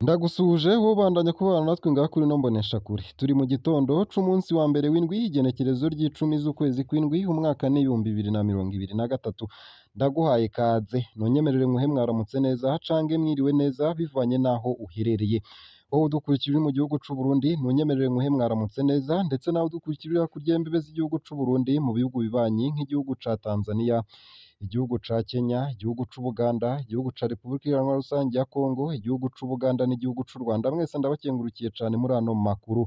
Ndagusuhuje wowe bandanya kubana natwe ngaha kuri ino mboneshakure. Turi mu gitondo c'umunsi wa mbere w'indwi, igenekerezo ry'icumi z'ukwezi kw'indwi, umwaka ni 2023. Ndaguhaye kaze, nonyemerere muhe mwaramutse neza cange mwiriwe neza bivanye naho uherereye. Wowe udukurikira uri mu gihugu c'u Burundi, nonyemerere muhe mwaramutse neza, ndetse nawe udukurikira kurya imbibe z'igihugu c'u Burundi mu bihugu bibanyi nk'igihugu ca Tanzania, igihugu ca Kenya, igihugu c'Ubuganda, igihugu ca Repubulika Iharanira Rusange ya Kongo, igihugu c'Ubuganda n'igihugu c'u Rwanda. Mwese ndabakengurukiye cane muri ano makuru.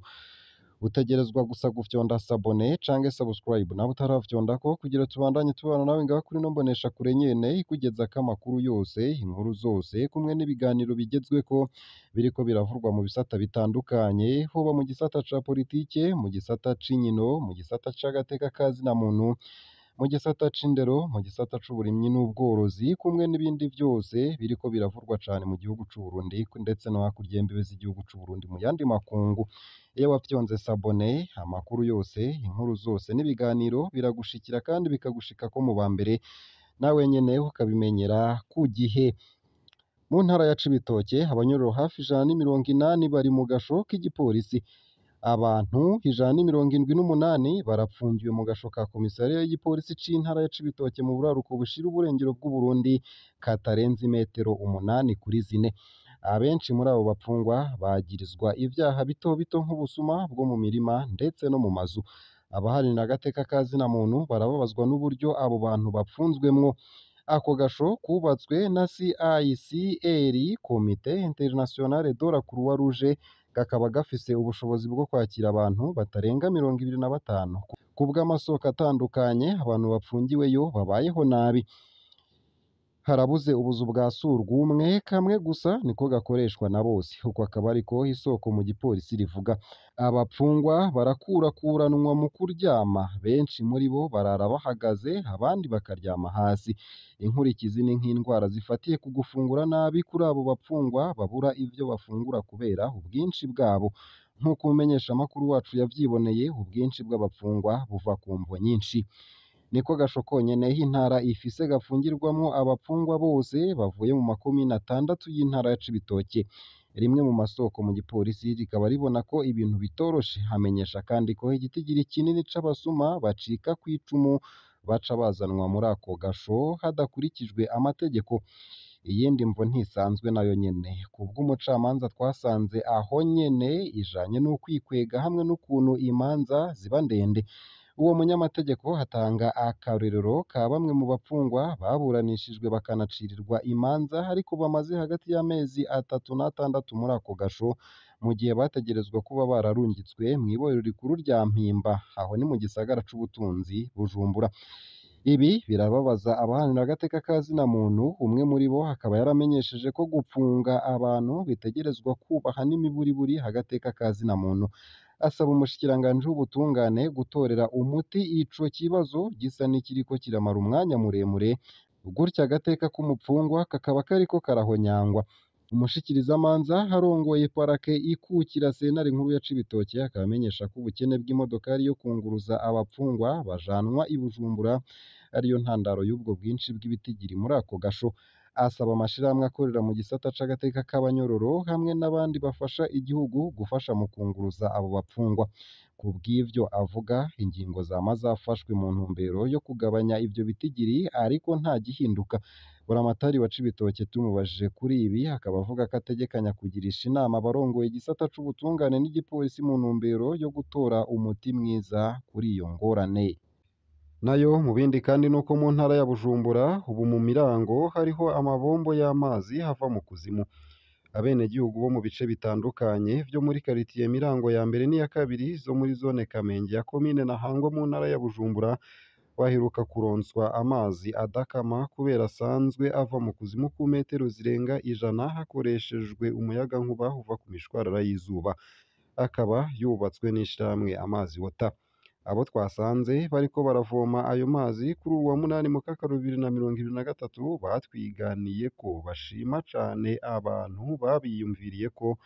Utegerezwa gusa gufyonda sabone canke subscribe nawe utaravyondako kugira tubandanye tubana nawe ngaha kuri ino mboneshakure nyene ikugezako amakuru yose, inkuru zose, kumwe n'ibiganiro bigezweko biriko biravurwa mu bisata bitandukanye, hoba mu gisata ca politike, mu gisata c'inkino, mu gisata c'agateka ka zina muntu, mu gisata c'indero, mu gisata c'uburimyi n'ubworozi, kumwe n'ibindi vyose biriko biravurwa cane mu gihugu c'u Burundi ndetse no hakurya y'imbibe z'igihugu c'u Burundi mu yandi makungu. Iyo wafyonze sabone, amakuru yose, inkuru zose n'ibiganiro biragushikira kandi bikagushikako mu ba mbere, nawe nyene ukabimenyera ku gihe. Mu ntara ya Cibitoke, abanyororo hafi 180 bari mu gasho k'igipolisi. Abantu 178 barapfungiwe mu gasho ka komisariya y'igipolisi c'intara ya Cibitoke mu buraruko bushira uburengero bw'Uburundi, katarenze imetero 8 kuri zine. Abenshi muri abo bapfungwa bagirizwa ivyaha bito bito nk'ubusuma bwo mu mirima ndetse no mu mazu. Abaharanira agateka ka zina muntu barababazwa n'uburyo abo bantu bapfunzwemwo. Ako gasho kubatswe na CICR, Comité International de la Croix Rouge, kakaba gafise ubushobozi bwo kwakira abantu batarenga 25. Kubw'amasoko atandukanye, abantu bapfungiweyo babayeho nabi. Harabuze ubuzu bwa surwumwe kamwe gusa niko gakoreshwa na bose. Uko akaba ariko isoko mu gipolisi rivuga. Abapfungwa barakurakuranwa mu kuryama, benshi muri bo barara bahagaze, abandi bakaryama hasi. Inkurikizi ni nk'indwara zifatiye ku gufungura nabi kuri abo bapfungwa babura ivyo bafungura kubera ubwinshi bwabo. Nk'uko umumenyeshamakuru wacu yavyiboneye, ubwinshi bw'abapfungwa buva ku mvo nyinshi. Niko gasho konyene intara ifise gafungirwamwo abapfungwa bose bavuye mu makomine 6 y'intara ya Cibitoke. Rimwe mu masoko mu gipolisi rikaba ribona ko ibintu bitoroshe, hamenyesha kandi ko igitigiri kinini c'abasuma bacika kw'icumu baca bazanwa muri ako gasho hadakurikijwe amategeko. Iyindi mvo ntisanzwe nayo nyene, kubw'umucamanza twasanze aho nyene, ijanye n'ukwikwega hamwe n'ukuntu imanza ziba ndende. Uwo munyamategeko hatanga akarorero ka bamwe mu bapfungwa baburanishijwe bakanacirirwa imanza ariko bamaze hagati y'amezi 3 n'6 muri ako gasho, mu gihe bategerezwa kuba bararungitswe mw'ibohero rikuru rya Mpimba, aho ni mu gisagara c'ubutunzi Bujumbura. Ibi birababaza abaharanira agateka ka zina muntu. Umwe muri bo akaba yaramenyesheje ko gupfunga abantu bitegerezwa kubaha n'imiburiburi agateka ka zina muntu. Asaba umushikiranganji w'ubutungane gutorera umuti ico kibazo gisa n'ikiriko kiramara umwanya muremure, gutyo agateka k'umupfungwa kakaba kariko karahonyangwa. Umushikirizamanza arongoye parake ikukira sentare nkuru ya Cibitoke akaba amenyesha ko ubukene bw'imodokari yo kunguruza abapfungwa bajanwa i Bujumbura ariyo ntandaro y'ubwo bwinshi bw'ibitigiri muri ako gasho. Asaba amashirahamwe akorera mu gisata c'agateka k'abanyororo hamwe n'abandi bafasha igihugu gufasha mu kunguruza abo bapfungwa. Kubw'ivyo avuga, ingingo zama zafashwe mu ntumbero yo kugabanya ivyo bitigiri ariko nta gihinduka. Buramatari wa Cibitoke tumubajije kuri ibi akaba avuga ko ategekanya kugirisha inama abarongoye igisata c'ubutungane n'igipolisi mu ntumbero yo gutora umuti mwiza kuri iyo ngorane. Nayo mu bindi kandi nuko mu ntara ya Bujumbura ubu mu Mirango hariho amabombo y'amazi hava mu kuzimu. Abenegihugu bo mu bice bitandukanye vyo muri karitiye Mirango ya mbere n'iya kabiri zo muri zone Kamenge ya komine Ntahangwa mu ntara ya Bujumbura baheruka kuronswa amazi adakama kubera asanzwe ava mu kuzimu ku metero zirenga 100 hakoreshejwe umuyagankuba uva ku mishwarara y'izuba. Akaba yubatswe n'ishirahamwe Amazi Water. Abo twasanze bariko baravoma ayo mazi kuri uwa 8 Mukakaro 2023 batwiganiye ko bashima cane abantu babiyumviriye ko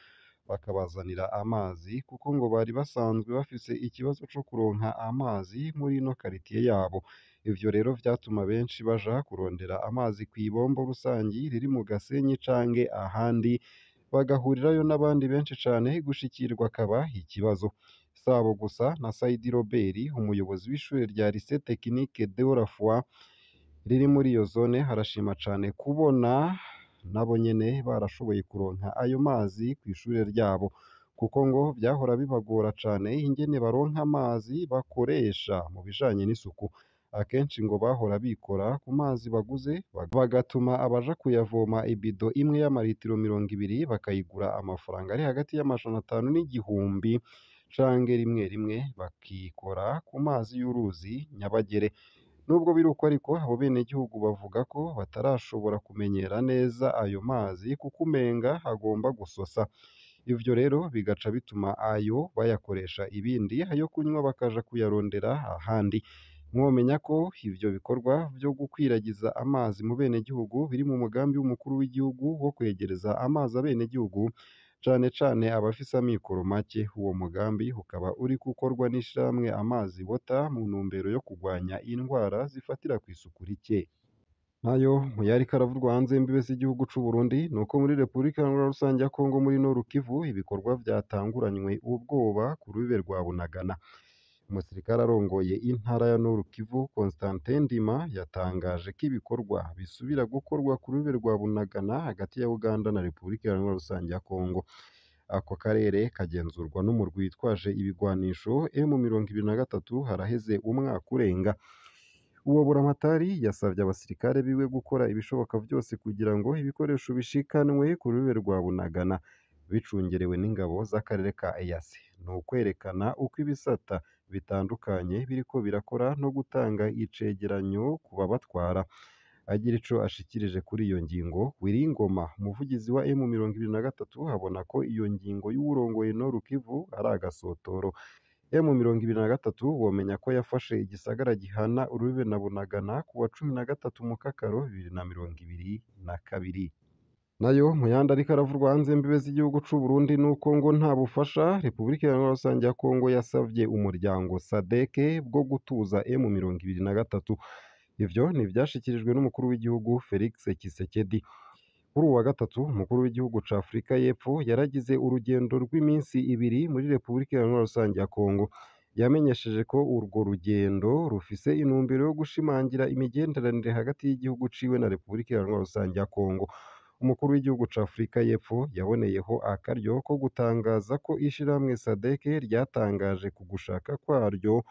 bakabazanira amazi kuko ngo bari basanzwe bafise ikibazo co kuronka amazi muri ino karitiye yabo. Ivyo rero vyatuma benshi baja kurondera amazi kw'ibombo rusangi riri mu Gasenyi canke ahandi bagahurirayo n'abandi benshi cane gushikirwa akaba ikibazo. Sabo gusa na Saidi Robert umuyobozi w'ishure rya Lycée Technique de la Foi riri muri iyo zone arashima cane kubona nabo nyene barashoboye kuronka ayo mazi kw'ishure ryabo, kuko ngo vyahora bibagora cane ingene baronka amazi bakoresha mu bijanye n'isuku. Akenshi ngo bahora bikora ku mazi baguze bagatuma abaja kuyavoma ibido imwe y'amaritiro 200 bakayigura amafaranga ari hagati y'amajana 500 n'igihumbi, canke rimwe rimwe bakikora ku mazi y'uruzi Nyabagere. Nubwo biri uko ariko abo benegihugu bavuga ko batarashobora kumenyera neza ayo mazi kuko umenga agomba gusosa. Ivyo rero bigaca bituma ayo bayakoresha ibindi, ayo kunywa bakaja kuyarondera ahandi. Mwomenya ko ivyo bikorwa vyo gukwiragiza amazi mu benegihugu biri mu mugambi w'umukuru w'igihugu wo kwegereza amazi abenegihugu, cane cane abafise amikoro make. Uwo mugambi ukaba uriko ukorwa n'ishirahamwe Amazi Water mu ntumbero yo kugwanya indwara zifatira kw'isuku rike. Nayo mu yariko aravurwa hanze y'imbibe z'igihugu c'Uburundi nuko muri Repubulika Iharanira Rusangi ya Kongo muri Nord Kivu ibikorwa vyatanguranywe ubwoba ku rubibe rwa Bunagana. Umusirikare arongoye intara ya Nord Kivu Constantin Ndima yatangaje ko ibikorwa bisubira gukorwa ku rubibe rwa Bunagana hagati ya Uganda na Repubulika Iharanira Rusangi ya Kongo. Ako karere kagenzurwa n'umurwi witwaje ibigwanisho M23 haraheze umwaka urenga. Uwo buramatari yasavye abasirikare biwe gukora ibishoboka vyose kugira ngo ibikoresho bishikanwe ku rubibe rwa Bunagana bicungerewe n'ingabo z'akarere ka EAC. Ni ukwerekana uko ibisata bitandukanye biriko birakora no gutanga icegeranyo ku babatwara. Agira ico ashikirije kuri iyo ngingo, Wiringoma umuvugizi wa M23 abona ko iyo ngingo y'uwurongoye Nord Kivu ari agasotoro. M23 womenya ko yafashe igisagara gihana urubibe na Bunagana ku wa 13 Mukakaro 2022. Nayo mu yandi ariko aravurwa hanze y'imbibe z'igihugu c'Uburundi nuko ngo nta bufasha Repubulika Iharanira Rusangi ya Kongo yasavye umuryango SADC bwo gutuza M23. Ivyo ni ivyashikirijwe n'umukuru w'igihugu Felix Tshisekedi. Kuri uwa gatatu umukuru w'igihugu ca Afurika y'Epfo yaragize urugendo rw'iminsi 2 muri Repubulika Iharanira Rusangi ya Kongo. Yamenyesheje ko urwo rugendo rufise intumbero yo gushimangira imigenderanire hagati y'igihugu ciwe na Repubulika Iharanira Rusangi ya Kongo. Umukuru w'igihugu ca Afurika y'Epfo yaboneyeho akaryo ko gutangaza ko ishirahamwe SADC ryatangaje ku gushaka kwaryo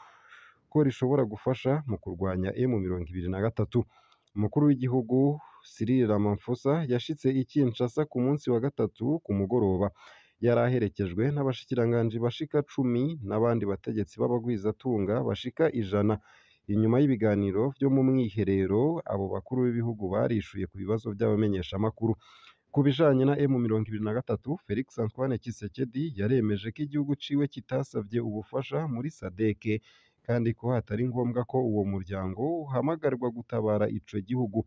ko rishobora gufasha mu kurwanya M23. Umukuru w'igihugu Cyril Ramaphosa yashitse i Kinshasa ku munsi wa gatatu ku mugoroba. Yari aherekejwe n'abashikiranganji bashika 10 n'abandi bategetsi b'abagwizatunga bashika 100. Inyuma y'ibiganiro vyo mu mwiherero, abo bakuru b'ibihugu barishuye ku bibazo vy'abamenyeshamakuru. Ku bijanye na M23, Felix Antoine Tshisekedi yaremeje ko igihugu ciwe kitasavye ubufasha muri SADC, kandi ko hatari ngombwa ko uwo muryango uhamagarwa gutabara ico gihugu.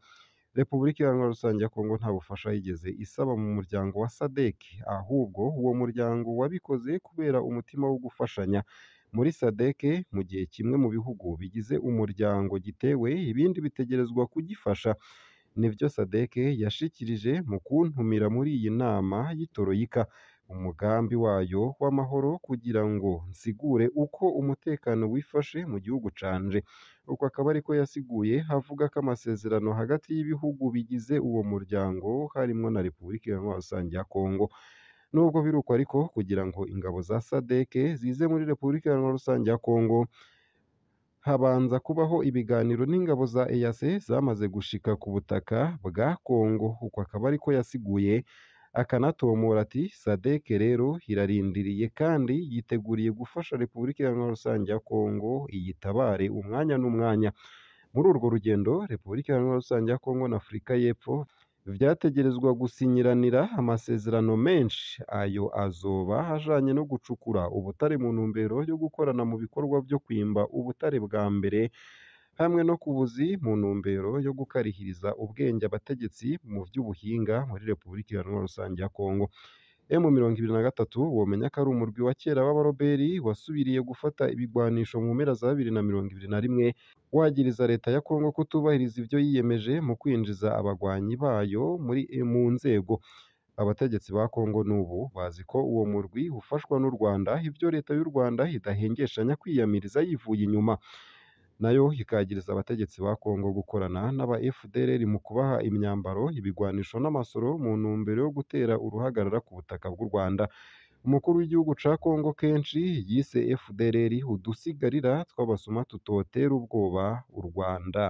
Repubulika Iharanira Rusangi ya Kongo nta bufasha yigeze isaba mu muryango wa SADC, ahubwo uwo muryango wabikoze kubera umutima wo gufashanya. Muri SADC mu gihe kimwe mu bihugu bigize umuryango gitewe, ibindi bitegerezwa kugifasha. Nivyo SADC yashikirije mu kuntumira muri iyi nama y'Itoroyika, umugambi wayo w'amahoro, kugira ngo nsigure uko umutekano wifashe mu gihugu canje. Uko akaba ariko yasiguye avuga ko amasezerano hagati y'ibihugu bigize uwo muryango harimwo na Repubulika Iharanira Rusangi ya Kongo. Nubwo biri uko ariko, kugira ngo ingabo za SADC zize muri Repubulika Iharanira Rusangi ya Kongo, habanza kubaho ibiganiro n'ingabo za EAC zamaze gushika ku butaka bwa Kongo. Uko akaba ariko yasiguye, akanatomora ati SADC rero irarindiriye kandi yiteguriye gufasha Repubulika Iharanira Rusangi ya Kongo iyitabare umwanya n'umwanya. Muri urwo rugendo, Repubulika Iharanira Rusangi ya Kongo na Afurika y'Epfo vyategerezwa gusinyiranira amasezerano menshi. Ayo azoba ajanye no gucukura ubutare mu ntumbero yo gukorana mu bikorwa vyo kwimba ubutare bwa mbere, hamwe no ku buzi mu ntumbero yo gukarihiriza ubwenge abategetsi mu vy'ubuhinga muri Repubulika Iharanira Rusangi ya Kongo. M23 womenya ko ari umurwi wa kera w'abaroberi wasubiriye gufata ibigwanisho mu mpera za 2021, wagiriza leta ya Kongo kutubahiriza ivyo yiyemeje mu kwinjiza abagwanyi bayo mu nzego. Abategetsi ba Kongo n'ubu bazi ko uwo murwi ufashwa n'u Rwanda, ivyo leta y'u Rwanda idahengeshanya kwiyamiriza yivuye inyuma, nayo ikagiriza abategetsi ba Kongo gukorana n'aba FDLR mu kubaha imyambaro, ibigwanisho n'amasoro mu ntumbero yo gutera uruhagarara ku butaka bw'u Rwanda. Umukuru w'igihugu ca Kongo kenshi yise FDLR udusigarira tw'abasuma tutotera ubwoba u Rwanda.